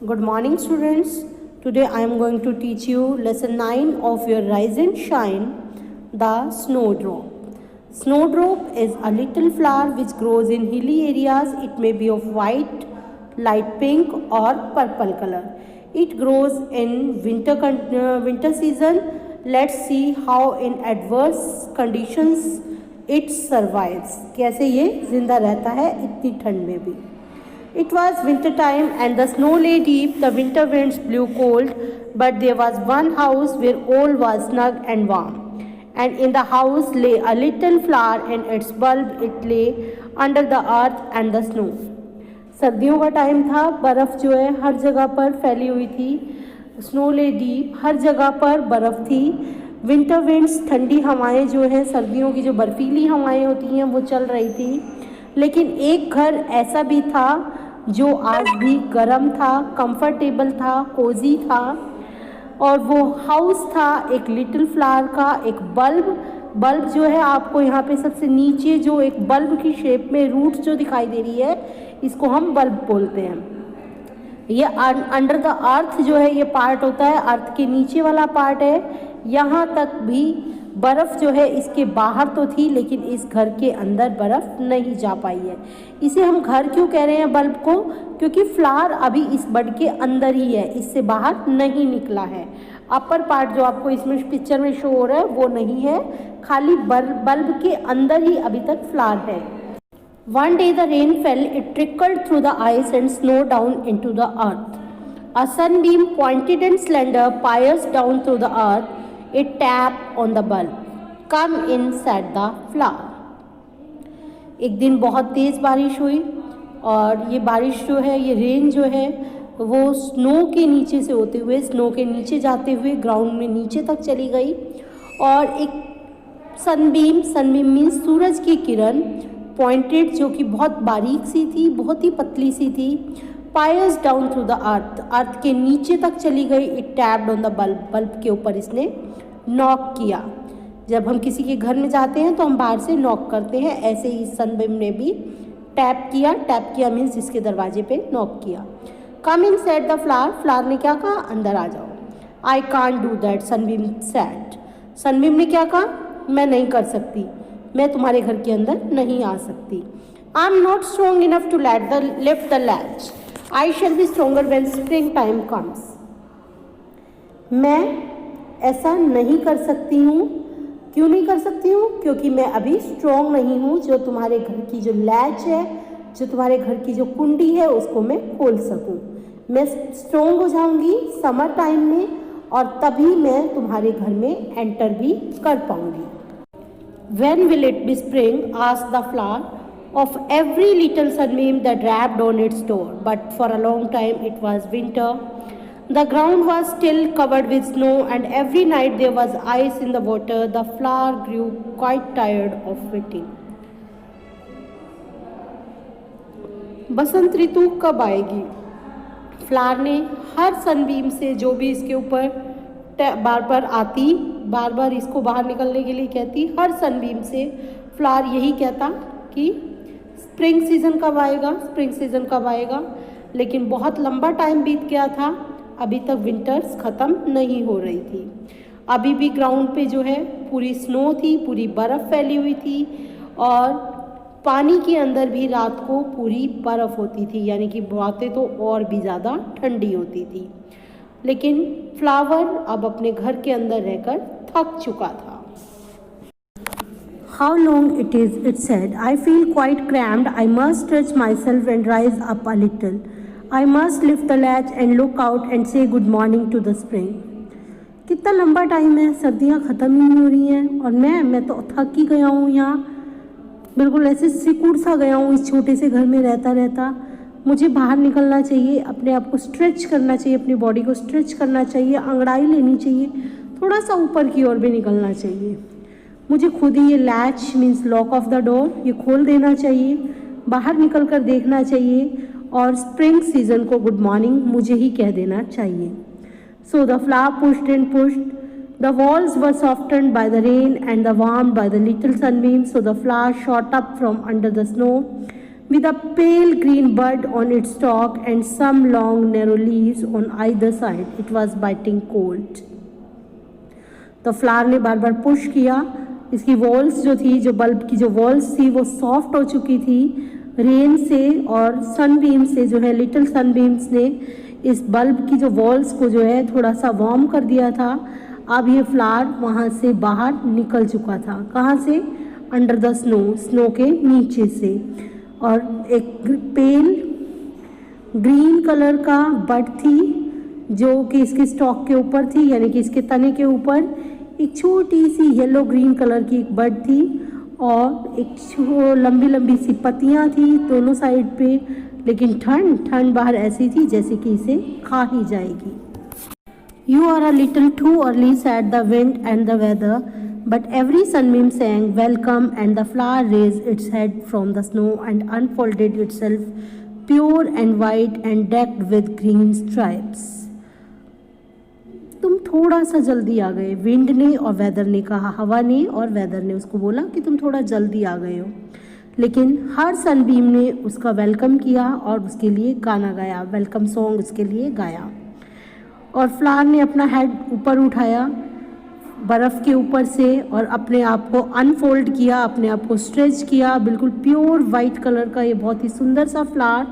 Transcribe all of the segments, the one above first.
Good morning, students. Today I am going to teach you lesson 9 of your Rise and Shine, the snowdrop. Snowdrop is a little flower which grows in hilly areas. It may be of white, light pink or purple color. It grows in winter season. Let's see how in adverse conditions it survives. कैसे ये जिंदा रहता है इतनी ठंड में भी. It was winter time and the snow lay deep. The winter winds blew cold, but there was one house where all was snug and warm. And in the house lay a little flower and its bulb it lay under the earth and the snow. सर्दियों का time था, बर्फ़ जो है हर जगह पर फैली हुई थी. स्नो ले डीप, हर जगह पर बर्फ़ थी. विंटर विंड्स, ठंडी हवाएं जो है, सर्दियों की जो बर्फीली हवाएं होती हैं वो चल रही थी. लेकिन एक घर ऐसा भी था जो आज भी गर्म था, कंफर्टेबल था, कोजी था. और वो हाउस था एक लिटिल फ्लावर का. एक बल्ब जो है आपको यहाँ पे सबसे नीचे जो एक बल्ब की शेप में रूट्स जो दिखाई दे रही है, इसको हम बल्ब बोलते हैं. ये अंडर द अर्थ जो है ये पार्ट होता है, अर्थ के नीचे वाला पार्ट है. यहाँ तक भी बर्फ़ जो है इसके बाहर तो थी, लेकिन इस घर के अंदर बर्फ़ नहीं जा पाई है. इसे हम घर क्यों कह रहे हैं बल्ब को? क्योंकि फ्लावर अभी इस बड के अंदर ही है, इससे बाहर नहीं निकला है. अपर पार्ट जो आपको इसमें पिक्चर में शो हो रहा है वो नहीं है, खाली बल्ब के अंदर ही अभी तक फ्लावर है. One day the rain fell, it trickled through the ice and snow down into the earth. A sunbeam, pointed and slender, pierced down through the earth. It tapped on the bulb. Come in, said the flower. एक दिन बहुत तेज़ बारिश हुई और ये बारिश जो है, ये रेन जो है वो स्नो के नीचे से होते हुए, स्नो के नीचे जाते हुए ग्राउंड में नीचे तक चली गई. और एक सनबीम मीन्स सूरज की किरण, पॉइंटेड जो कि बहुत बारीक सी थी, बहुत ही पतली सी थी. Pierce down through the earth के नीचे तक चली गई. It tapped on the bulb के ऊपर इसने नॉक किया. जब हम किसी के घर में जाते हैं तो हम बाहर से नॉक करते हैं, ऐसे ही सनबीम ने भी टैप किया मीन्स इसके दरवाजे पे नॉक किया. कम इन सेड द फ्लावर ने क्या कहा? अंदर आ जाओ. I can't do that, Sunbeam said. Sunbeam ने क्या कहा? मैं नहीं कर सकती, मैं तुम्हारे घर के अंदर नहीं आ सकती. I am not strong enough to lift the latch. I shall be stronger when spring time comes. मैं ऐसा नहीं कर सकती हूँ. क्यों नहीं कर सकती हूँ? क्योंकि मैं अभी स्ट्रॉन्ग नहीं हूँ जो तुम्हारे घर की जो लैच है, जो तुम्हारे घर की जो कुंडी है उसको मैं खोल सकूँ. मैं स्ट्रॉन्ग हो जाऊँगी समर टाइम में और तभी मैं तुम्हारे घर में एंटर भी कर पाऊँगी. When will it be spring? asked the flower. Of every little sunbeam that rapped on its door. But for a long time it was winter. The ground was still covered with snow, and every night there was ice in the water. The flower grew quite tired of waiting. बसंत ऋतु कब आएगी? Flower ने हर Sunbeam से जो भी इसके ऊपर बार बार इसको बाहर निकलने के लिए कहती, हर सनबीम से फ्लावर यही कहता कि स्प्रिंग सीज़न कब आएगा. लेकिन बहुत लंबा टाइम बीत गया था, अभी तक विंटर्स ख़त्म नहीं हो रही थी. अभी भी ग्राउंड पे जो है पूरी स्नो थी, पूरी बर्फ़ फैली हुई थी और पानी के अंदर भी रात को पूरी बर्फ़ होती थी, यानी कि बातें तो और भी ज़्यादा ठंडी होती थी. लेकिन फ्लावर अब अपने घर के अंदर रहकर थक चुका था. How long it is, it said. I feel quite cramped. I must stretch myself and rise up a little. I must lift the latch and look out and say good morning to the spring. कितना लंबा time है, सर्दियाँ ख़त्म ही नहीं हो रही हैं और मैं तो थक ही गया हूँ. यहाँ बिल्कुल ऐसे सिकुड़ सा गया हूँ इस छोटे से घर में रहता. मुझे बाहर निकलना चाहिए, अपने आप को स्ट्रेच करना चाहिए, अपनी बॉडी को स्ट्रेच करना चाहिए, अंगड़ाई लेनी चाहिए, थोड़ा सा ऊपर की ओर भी निकलना चाहिए. मुझे खुद ही ये latch means lock of the door ये खोल देना चाहिए, बाहर निकल कर देखना चाहिए और स्प्रिंग सीज़न को गुड मॉर्निंग मुझे ही कह देना चाहिए. So the flower pushed and pushed. The walls were softened by the rain and the warmed by the little sunbeams. So the flower shot up from under the snow. with a pale green bud on its stalk and some long narrow leaves on either side. It was biting cold. तो flower ने बार बार push किया. इसकी walls जो थी, जो bulb की जो walls थी वो सॉफ्ट हो चुकी थी रेन से और सनबीम से. जो है लिटिल सनबीम्स ने इस बल्ब की जो वॉल्स को जो है थोड़ा सा वार्म कर दिया था. अब ये फ्लावर वहाँ से बाहर निकल चुका था. कहाँ से? अंडर द स्नो के नीचे से. और एक पेल ग्रीन कलर का बड थी जो कि इसके स्टॉक के ऊपर थी, यानी कि इसके तने के ऊपर एक छोटी सी येलो ग्रीन कलर की एक बड थी और एक लंबी लंबी सी पत्तियां थी दोनों साइड पे. लेकिन ठंड बाहर ऐसी थी जैसे कि इसे खा ही जाएगी. You are a little too early, said the wind and the weather, but every sunbeam sang welcome, and the flower raised its head from the snow and unfolded itself, pure and white and decked with green stripes. तुम थोड़ा सा जल्दी आ गए, wind ने और weather ने कहा. हवा ने और वेदर ने उसको बोला कि तुम थोड़ा जल्दी आ गए हो. लेकिन हर सनबीम ने उसका वेलकम किया और उसके लिए गाना गाया, वेलकम सॉन्ग उसके लिए गाया. और फ्लावर ने अपना हेड ऊपर उठाया बर्फ़ के ऊपर से और अपने आप को अनफोल्ड किया, अपने आप को स्ट्रेच किया. बिल्कुल प्योर वाइट कलर का ये बहुत ही सुंदर सा फ्लावर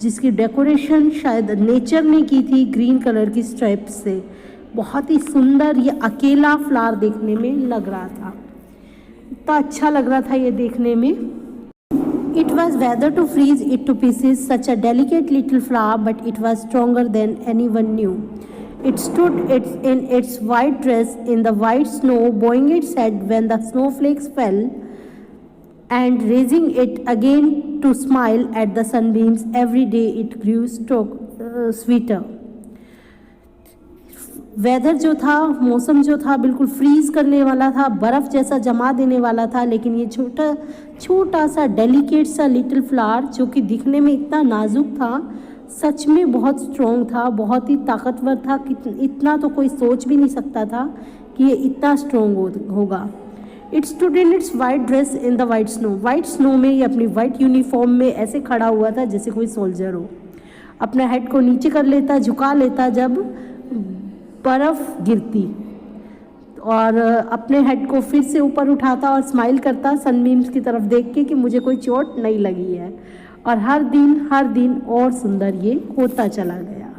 जिसकी डेकोरेशन शायद नेचर ने की थी ग्रीन कलर की स्ट्राइप्स से. बहुत ही सुंदर ये अकेला फ्लावर देखने में लग रहा था. इतना अच्छा लग रहा था ये देखने में. It was weather to freeze it to pieces, such a delicate little flower, but it was stronger than anyone knew. It stood in its white dress in the white snow, bowing its head when the snowflakes fell, and raising it again to smile at the sunbeams. Every day it grew sweeter. Weather जो था, मौसम जो था बिल्कुल fridge करने वाला था, बर्फ़ जैसा जमा देने वाला था. लेकिन ये छोटा सा डेलिकेट सा लिटिल फ्लावर जो कि दिखने में इतना नाजुक था, सच में बहुत स्ट्रॉन्ग था, बहुत ही ताकतवर था. इतना तो कोई सोच भी नहीं सकता था कि ये इतना स्ट्रॉन्ग होगा. It stood in its white dress in the white snow. White snow में ये अपनी वाइट यूनिफॉर्म में ऐसे खड़ा हुआ था जैसे कोई सोल्जर हो. अपना हेड को नीचे कर लेता, झुका लेता जब बर्फ़ गिरती, और अपने हेड को फिर से ऊपर उठाता और स्माइल करता सनबीम्स की तरफ देख के कि मुझे कोई चोट नहीं लगी है. और हर दिन और सुंदर ये होता चला गया.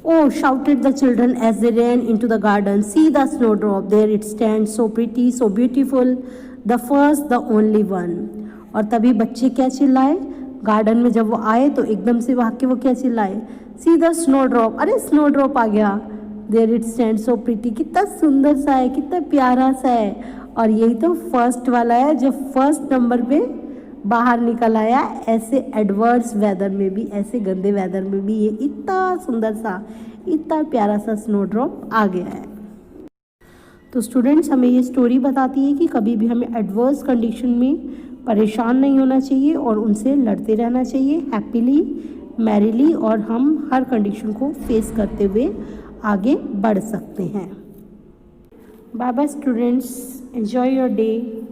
Oh, shouted the children as they ran into the garden. See the snowdrop, there it stands, so pretty, so beautiful, the first, the only one. और तभी बच्चे क्या चिल्लाए गार्डन में. जब वो आए तो एकदम से भाग के वो क्या चिल्लाए, See the snowdrop. अरे स्नोड्रॉप आ गया. There it stands, so pretty, कितना सुंदर सा है, कितना प्यारा सा है. और यही तो फर्स्ट वाला है जो फर्स्ट नंबर पे बाहर निकल आया. ऐसे एडवर्स वेदर में भी, ऐसे गंदे वेदर में भी ये इतना सुंदर सा, इतना प्यारा सा स्नोड्रॉप आ गया है. तो स्टूडेंट्स, हमें ये स्टोरी बताती है कि कभी भी हमें एडवर्स कंडीशन में परेशान नहीं होना चाहिए और उनसे लड़ते रहना चाहिए हैप्पीली, मैरीली, और हम हर कंडीशन को फेस करते हुए आगे बढ़ सकते हैं. Bye bye students, enjoy your day.